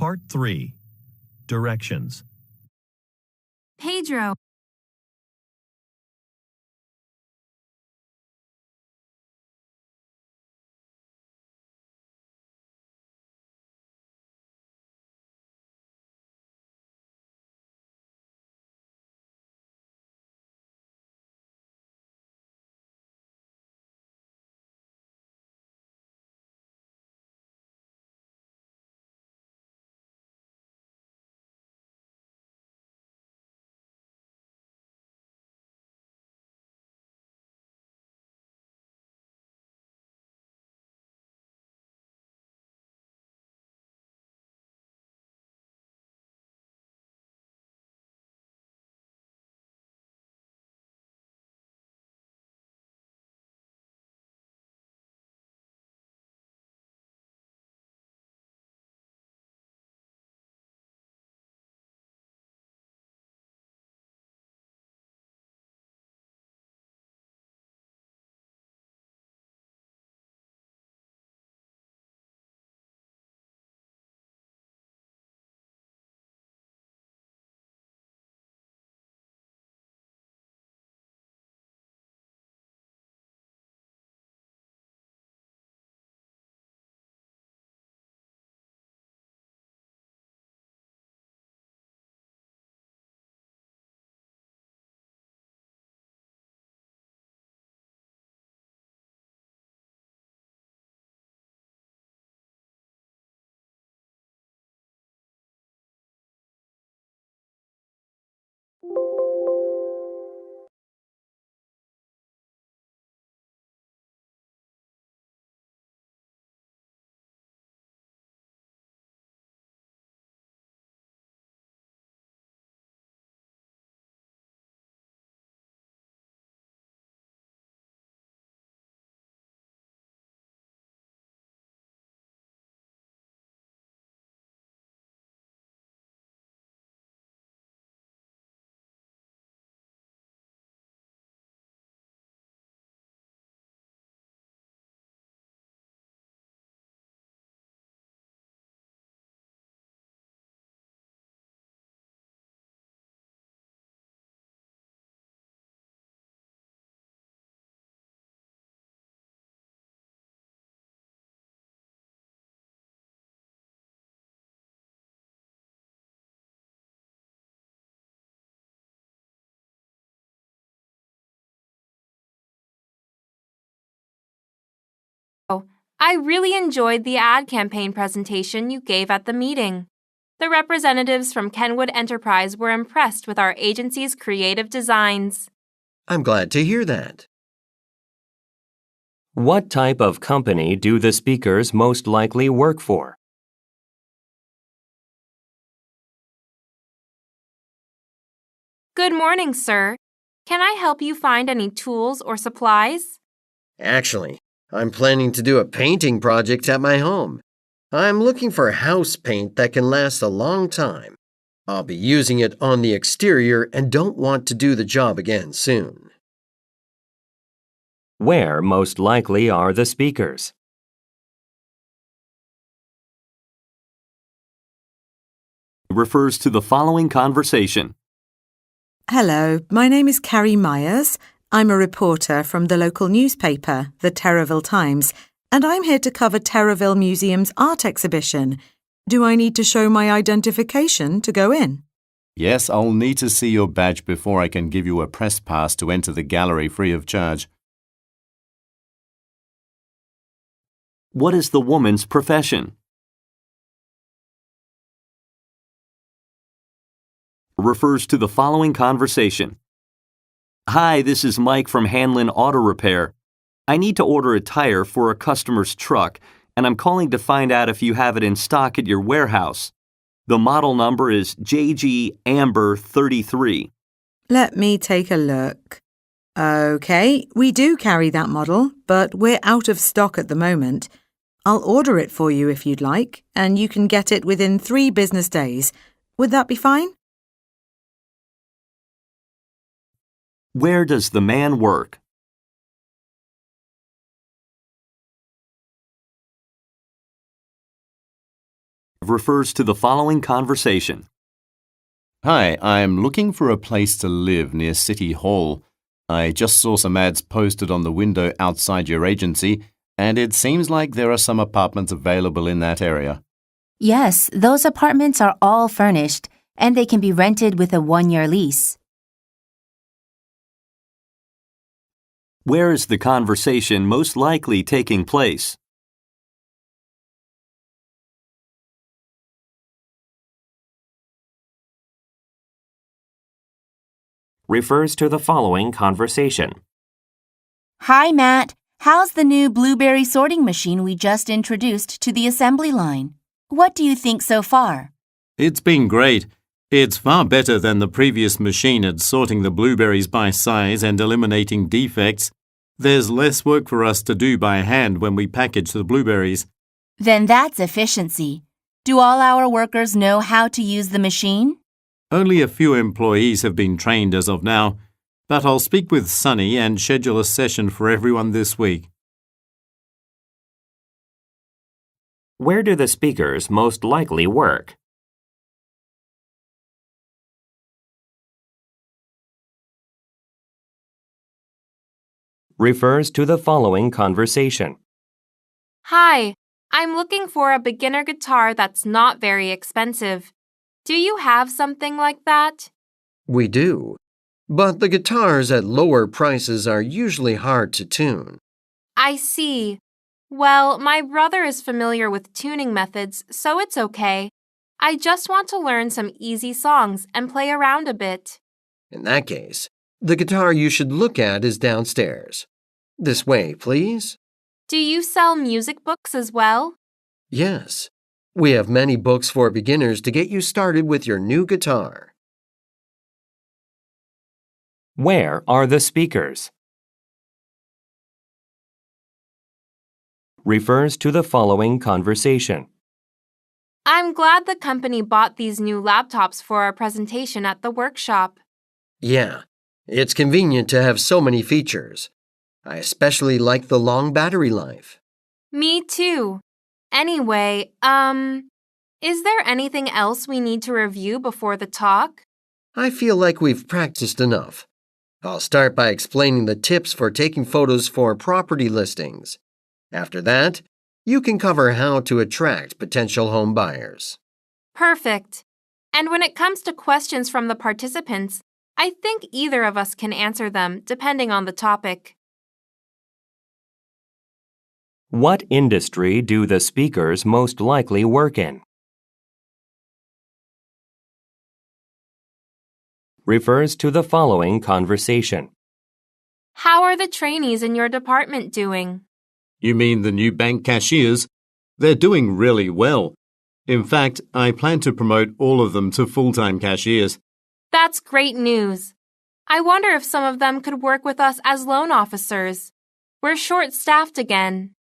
Part 3. Directions. Pedro. I really enjoyed the ad campaign presentation you gave at the meeting. The representatives from Kenwood Enterprise were impressed with our agency's creative designs. I'm glad to hear that. What type of company do the speakers most likely work for? Good morning, sir. Can I help you find any tools or supplies? Actually, I'm planning to do a painting project at my home. I'm looking for house paint that can last a long time. I'll be using it on the exterior and don't want to do the job again soon. Where most likely are the speakers? Refers to the following conversation. Hello, my name is Carrie Myers. I'm a reporter from the local newspaper, the Terraville Times, and I'm here to cover Terraville Museum's art exhibition. Do I need to show my identification to go in? Yes, I'll need to see your badge before I can give you a press pass to enter the gallery free of charge. What is the woman's profession? Refers to the following conversation. Hi, this is Mike from Hanlon Auto Repair. I need to order a tire for a customer's truck, and I'm calling to find out if you have it in stock at your warehouse. The model number is JG Amber 33. Let me take a look. Okay, we do carry that model, but we're out of stock at the moment. I'll order it for you if you'd like, and you can get it within 3 business days. Would that be fine? Where does the man work? refers to the following conversation. Hi, I'm looking for a place to live near City Hall. I just saw some ads posted on the window outside your agency, and it seems like there are some apartments available in that area. Yes, those apartments are all furnished, and they can be rented with a 1-year lease. Where is the conversation most likely taking place? Refers to the following conversation. Hi, Matt. How's the new blueberry sorting machine we just introduced to the assembly line? What do you think so far? It's been great. It's far better than the previous machine at sorting the blueberries by size and eliminating defects. There's less work for us to do by hand when we package the blueberries. Then that's efficiency. Do all our workers know how to use the machine? Only a few employees have been trained as of now, but I'll speak with Sunny and schedule a session for everyone this week. Where do the speakers most likely work? Refers to the following conversation. Hi, I'm looking for a beginner guitar that's not very expensive. Do you have something like that? We do. But the guitars at lower prices are usually hard to tune. I see. Well, my brother is familiar with tuning methods, so it's okay. I just want to learn some easy songs and play around a bit. In that case, the guitar you should look at is downstairs. This way, please. Do you sell music books as well? Yes. We have many books for beginners to get you started with your new guitar. Where are the speakers? Refers to the following conversation. I'm glad the company bought these new laptops for our presentation at the workshop. Yeah, it's convenient to have so many features. I especially like the long battery life. Me too. Anyway, is there anything else we need to review before the talk? I feel like we've practiced enough. I'll start by explaining the tips for taking photos for property listings. After that, you can cover how to attract potential home buyers. Perfect. And when it comes to questions from the participants, I think either of us can answer them depending on the topic. What industry do the speakers most likely work in? Refers to the following conversation. How are the trainees in your department doing? You mean the new bank cashiers? They're doing really well. In fact, I plan to promote all of them to full-time cashiers. That's great news. I wonder if some of them could work with us as loan officers. We're short-staffed again.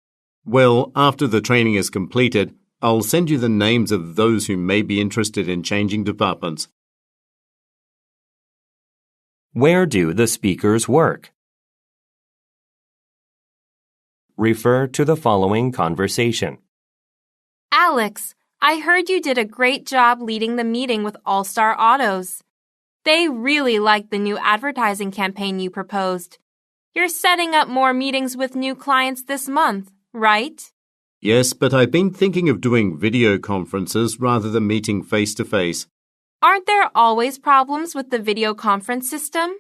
Well, after the training is completed, I'll send you the names of those who may be interested in changing departments. Where do the speakers work? Refer to the following conversation. Alex, I heard you did a great job leading the meeting with All Star Autos. They really liked the new advertising campaign you proposed. You're setting up more meetings with new clients this month, right? Yes, but I've been thinking of doing video conferences rather than meeting face-to-face. Aren't there always problems with the video conference system?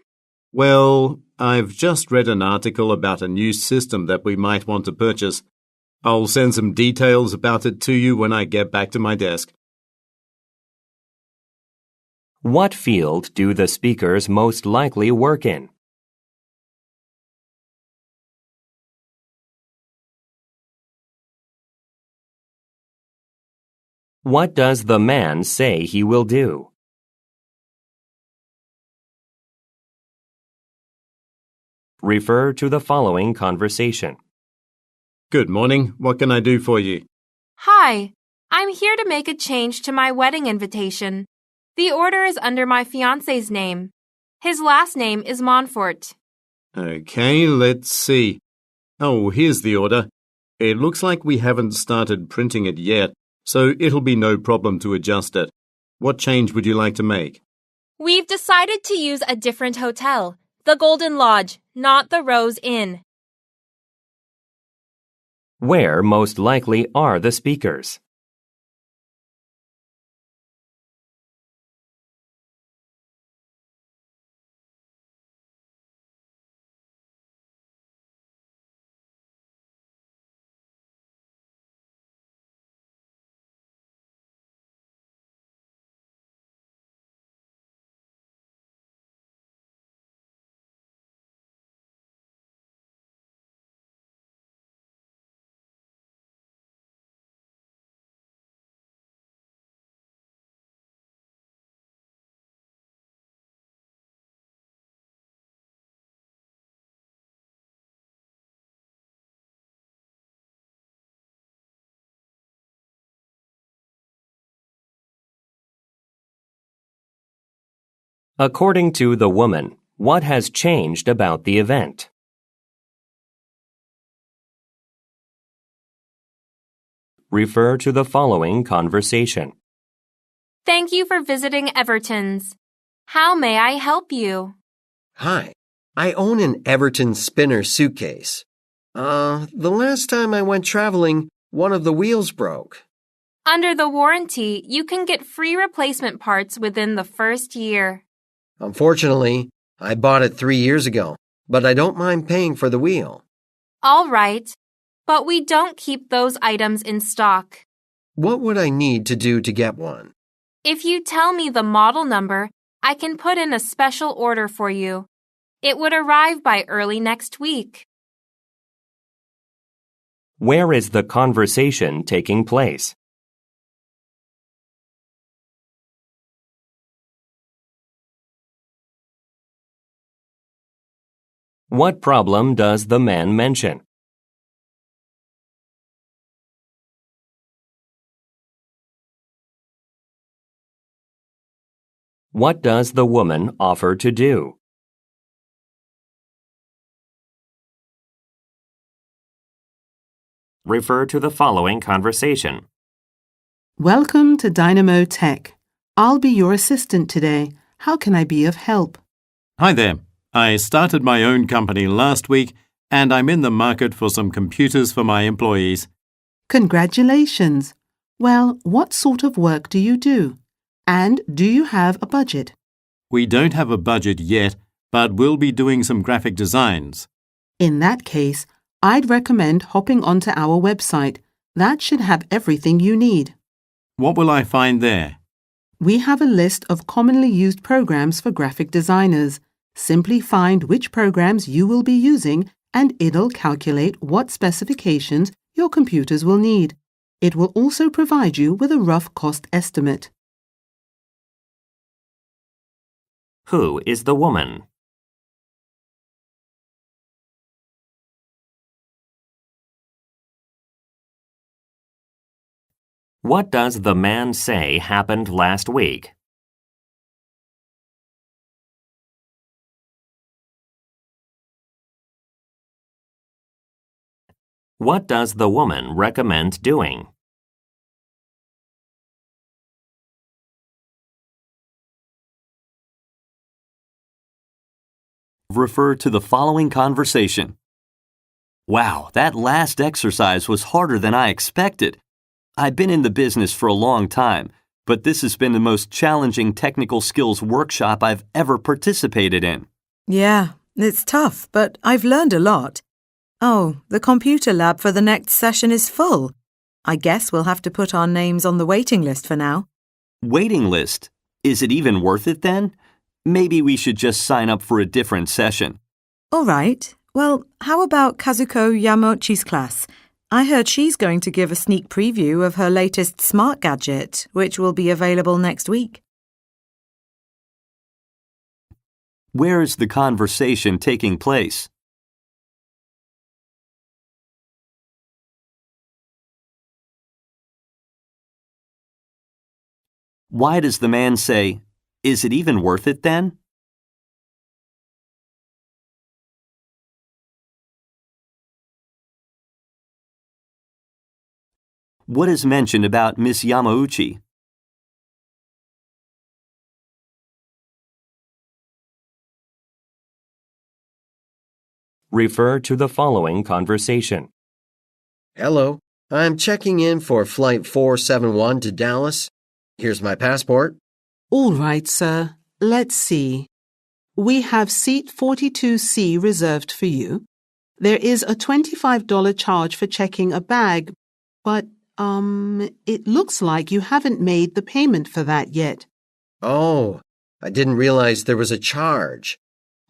Well, I've just read an article about a new system that we might want to purchase. I'll send some details about it to you when I get back to my desk. What field do the speakers most likely work in? What does the man say he will do? Refer to the following conversation. Good morning. What can I do for you? Hi, I'm here to make a change to my wedding invitation. The order is under my fiancé's name. His last name is Montfort. Okay, let's see. Oh, here's the order. It looks like we haven't started printing it yet, so it'll be no problem to adjust it. What change would you like to make? We've decided to use a different hotel, the Golden Lodge, not the Rose Inn. Where most likely are the speakers? According to the woman, what has changed about the event? Refer to the following conversation. Thank you for visiting Everton's. How may I help you? Hi, I own an Everton spinner suitcase. The last time I went traveling, one of the wheels broke. Under the warranty, you can get free replacement parts within the first year. Unfortunately, I bought it 3 years ago, but I don't mind paying for the wheel. All right, but we don't keep those items in stock. What would I need to do to get one? If you tell me the model number, I can put in a special order for you. It would arrive by early next week. Where is the conversation taking place? What problem does the man mention? What does the woman offer to do? Refer to the following conversation. Welcome to Dynamo Tech. I'll be your assistant today. How can I be of help? Hi there. I started my own company last week and I'm in the market for some computers for my employees. Congratulations. Well, what sort of work do you do? And do you have a budget? We don't have a budget yet, but we'll be doing some graphic designs. In that case, I'd recommend hopping onto our website. That should have everything you need. What will I find there? We have a list of commonly used programs for graphic designers. Simply find which programs you will be using and it'll calculate what specifications your computers will need. It will also provide you with a rough cost estimate. Who is the woman? What does the man say happened last week? What does the woman recommend doing? Refer to the following conversation. Wow, that last exercise was harder than I expected. I've been in the business for a long time, but this has been the most challenging technical skills workshop I've ever participated in. Yeah, it's tough, but I've learned a lot. Oh, the computer lab for the next session is full. I guess we'll have to put our names on the waiting list for now. Waiting list? Is it even worth it then? Maybe we should just sign up for a different session. All right. Well, how about Kazuko Yamauchi's class? I heard she's going to give a sneak preview of her latest smart gadget, which will be available next week. Where is the conversation taking place? Why does the man say, "Is it even worth it then?" What is mentioned about Miss Yamauchi? Refer to the following conversation. Hello, I'm checking in for Flight 471 to Dallas. Here's my passport. All right, sir. Let's see. We have seat 42C reserved for you. There is a $25 charge for checking a bag, but, it looks like you haven't made the payment for that yet. Oh, I didn't realize there was a charge.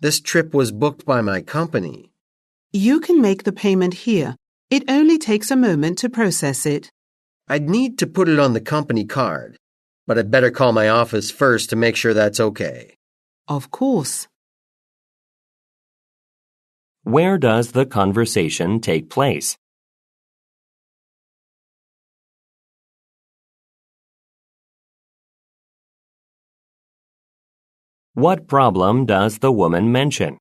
This trip was booked by my company. You can make the payment here. It only takes a moment to process it. I'd need to put it on the company card, but I'd better call my office first to make sure that's okay. Of course. Where does the conversation take place? What problem does the woman mention?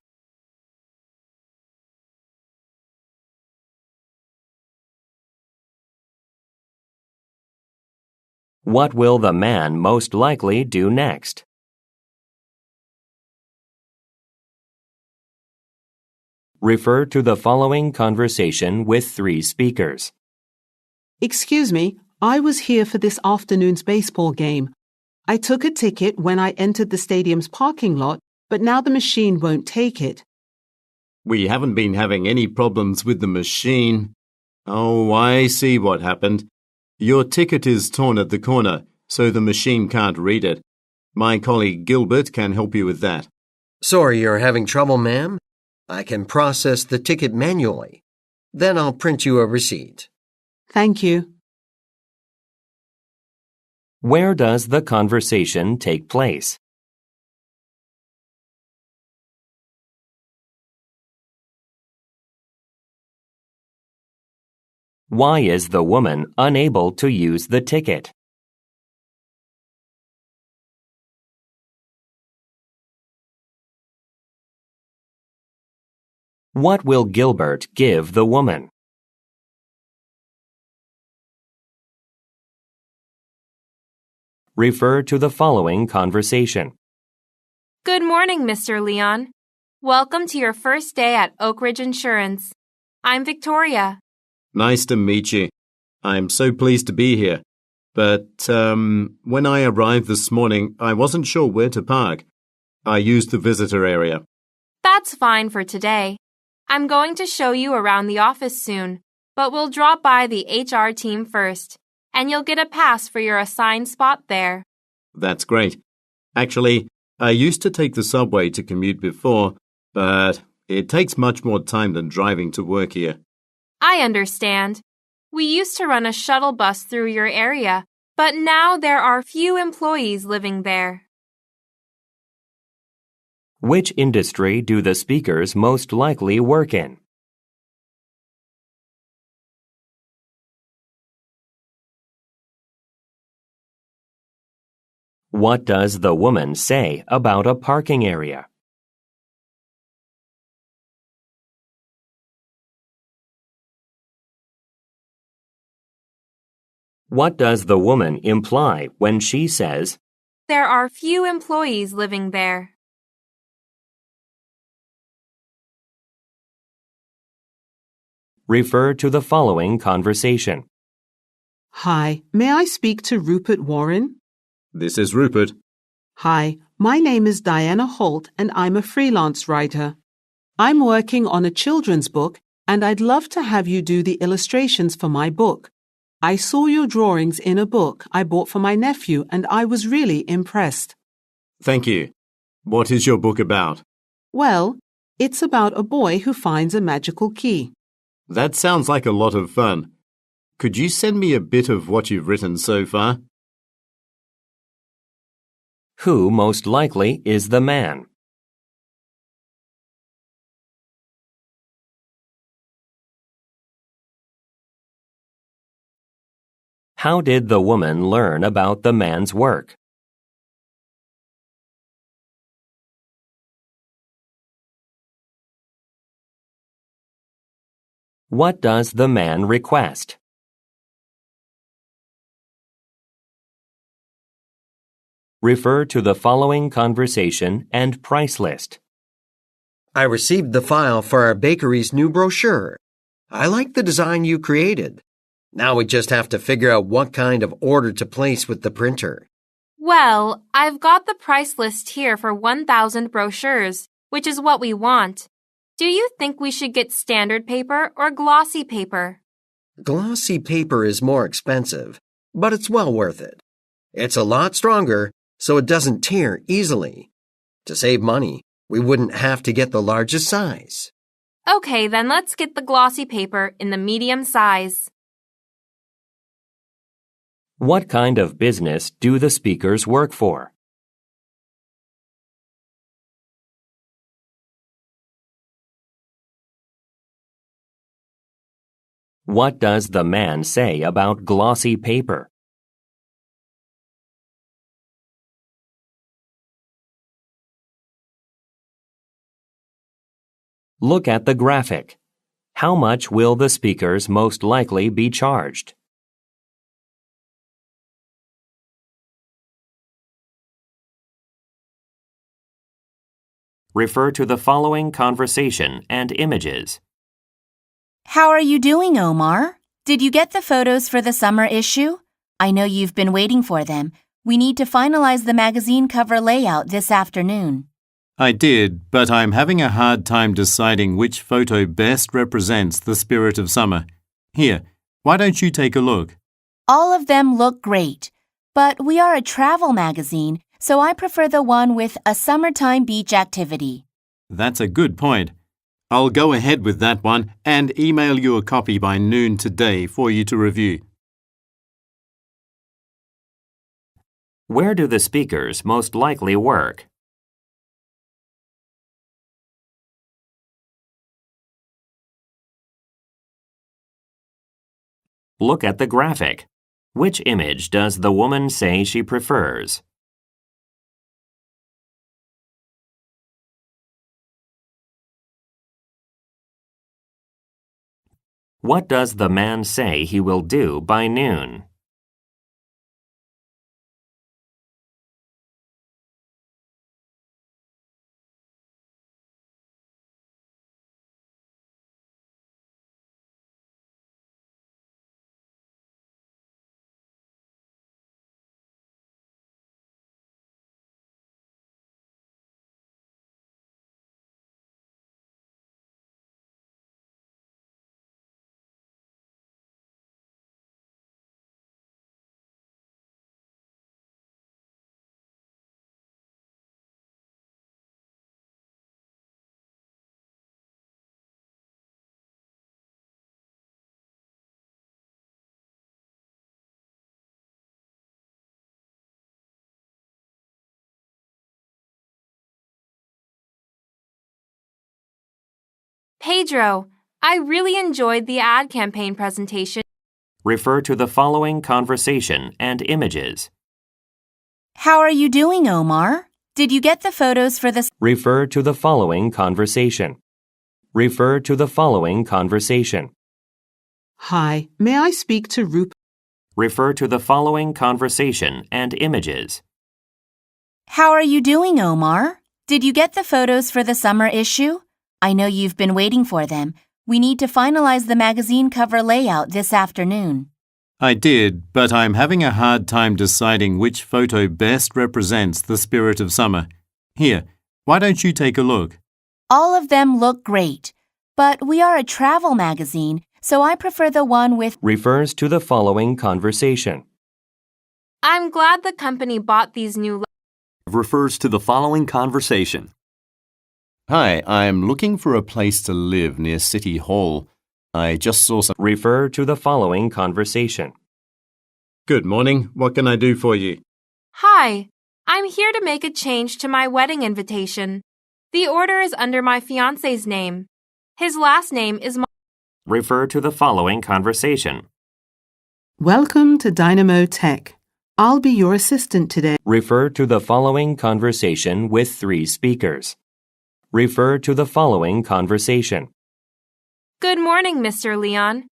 What will the man most likely do next? Refer to the following conversation with 3 speakers. Excuse me, I was here for this afternoon's baseball game. I took a ticket when I entered the stadium's parking lot, but now the machine won't take it. We haven't been having any problems with the machine. Oh, I see what happened. Your ticket is torn at the corner, so the machine can't read it. My colleague Gilbert can help you with that. Sorry you're having trouble, ma'am. I can process the ticket manually. Then I'll print you a receipt. Thank you. Where does the conversation take place? Why is the woman unable to use the ticket? What will Gilbert give the woman? Refer to the following conversation. Good morning, Mr. Leon. Welcome to your first day at Oak Ridge Insurance. I'm Victoria. Nice to meet you. I'm so pleased to be here. But, when I arrived this morning, I wasn't sure where to park. I used the visitor area. That's fine for today. I'm going to show you around the office soon, but we'll drop by the HR team first, and you'll get a pass for your assigned spot there. That's great. Actually, I used to take the subway to commute before, but it takes much more time than driving to work here. I understand. We used to run a shuttle bus through your area, but now there are few employees living there. Which industry do the speakers most likely work in? What does the woman say about a parking area? What does the woman imply when she says, There are few employees living there? refer to the following conversation. Hi, may I speak to Rupert Warren? This is Rupert. Hi, my name is Diana Holt and I'm a freelance writer. I'm working on a children's book and I'd love to have you do the illustrations for my book. I saw your drawings in a book I bought for my nephew and I was really impressed. Thank you. What is your book about? Well, it's about a boy who finds a magical key. That sounds like a lot of fun. Could you send me a bit of what you've written so far? Who most likely is the man? How did the woman learn about the man's work? What does the man request? Refer to the following conversation and price list. I received the file for our bakery's new brochure. I like the design you created. Now we just have to figure out what kind of order to place with the printer. Well, I've got the price list here for 1,000 brochures, which is what we want. Do you think we should get standard paper or glossy paper? Glossy paper is more expensive, but it's well worth it. It's a lot stronger, so it doesn't tear easily. To save money, we wouldn't have to get the largest size. Okay, then let's get the glossy paper in the medium size. What kind of business do the speakers work for? What does the man say about glossy paper? Look at the graphic. How much will the speakers most likely be charged? Refer to the following conversation and images. How are you doing, Omar? Did you get the photos for the summer issue? I know you've been waiting for them. We need to finalize the magazine cover layout this afternoon. I did, but I'm having a hard time deciding which photo best represents the spirit of summer. Here, why don't you take a look? All of them look great, but we are a travel magazine, so I prefer the one with a summertime beach activity. That's a good point. I'll go ahead with that one and email you a copy by noon today for you to review. Where do the speakers most likely work? Look at the graphic. Which image does the woman say she prefers? What does the man say he will do by noon? Pedro, I really enjoyed the ad campaign presentation. Refer to the following conversation and images. How are you doing, Omar? Did you get the photos for the... Refer to the following conversation. Refer to the following conversation. Hi, may I speak to Rupert? Refer to the following conversation and images. How are you doing, Omar? Did you get the photos for the summer issue? I know you've been waiting for them. We need to finalize the magazine cover layout this afternoon. I did, but I'm having a hard time deciding which photo best represents the spirit of summer. Here, why don't you take a look? All of them look great, but we are a travel magazine, so I prefer the one with... Refers to the following conversation. I'm glad the company bought these new... Refers to the following conversation. Hi, I'm looking for a place to live near City Hall. I just saw some... Refer to the following conversation. Good morning. What can I do for you? Hi, I'm here to make a change to my wedding invitation. The order is under my fiancé's name. His last name is... Refer to the following conversation. Welcome to Dynamo Tech. I'll be your assistant today. Refer to the following conversation with 3 speakers. Refer to the following conversation. Good morning, Mr. Leon.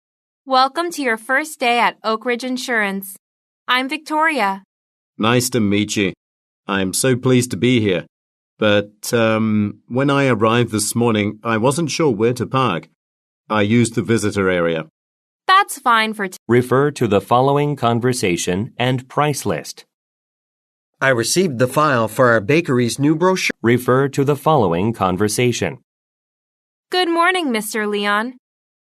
Welcome to your first day at Oak Ridge Insurance. I'm Victoria. Nice to meet you. I'm so pleased to be here. But when I arrived this morning, I wasn't sure where to park. I used the visitor area. That's fine for Refer to the following conversation and price list. I received the file for our bakery's new brochure. Refer to the following conversation. Good morning, Mr. Leon.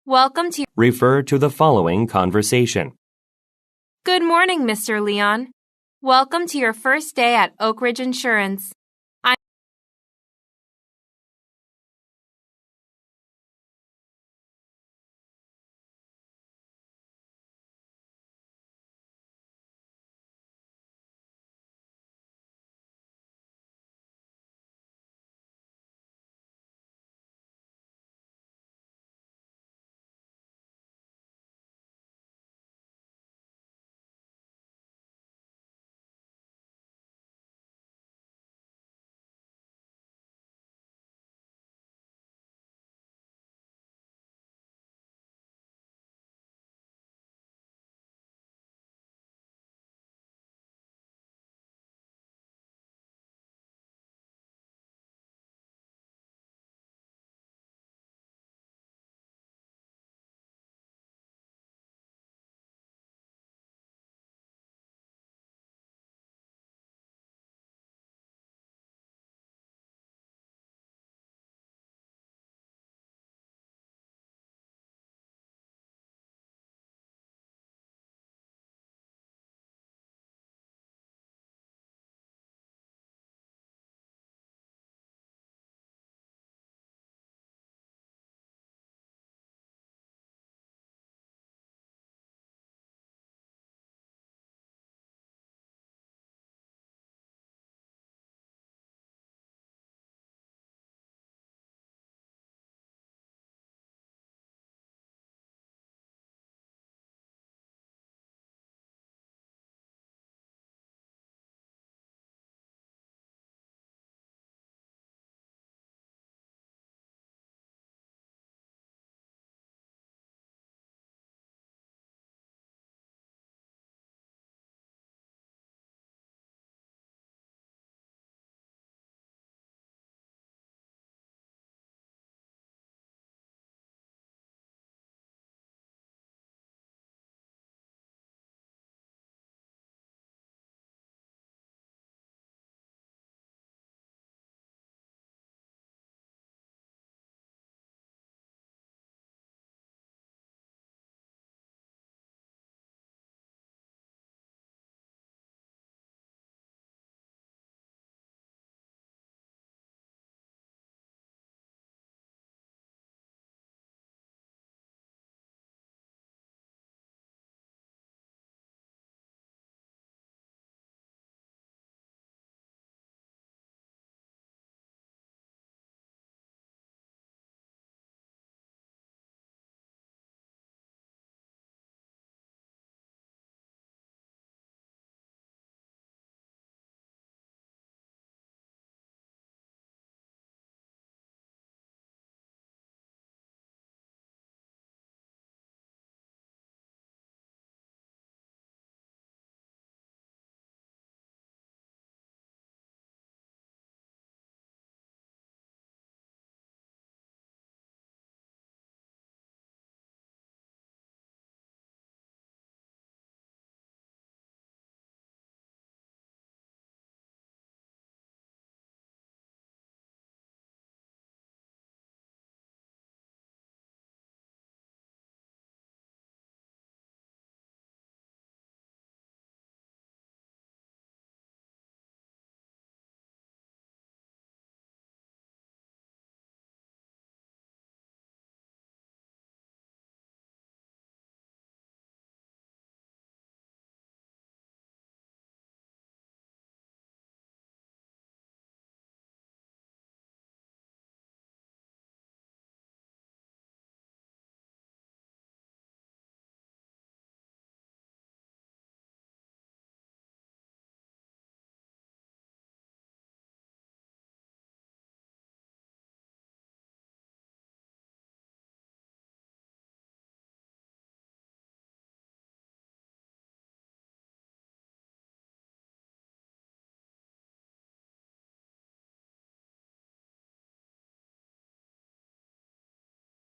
Welcome to Refer to the following conversation. Good morning, Mr. Leon. Welcome to your first day at Oak Ridge Insurance.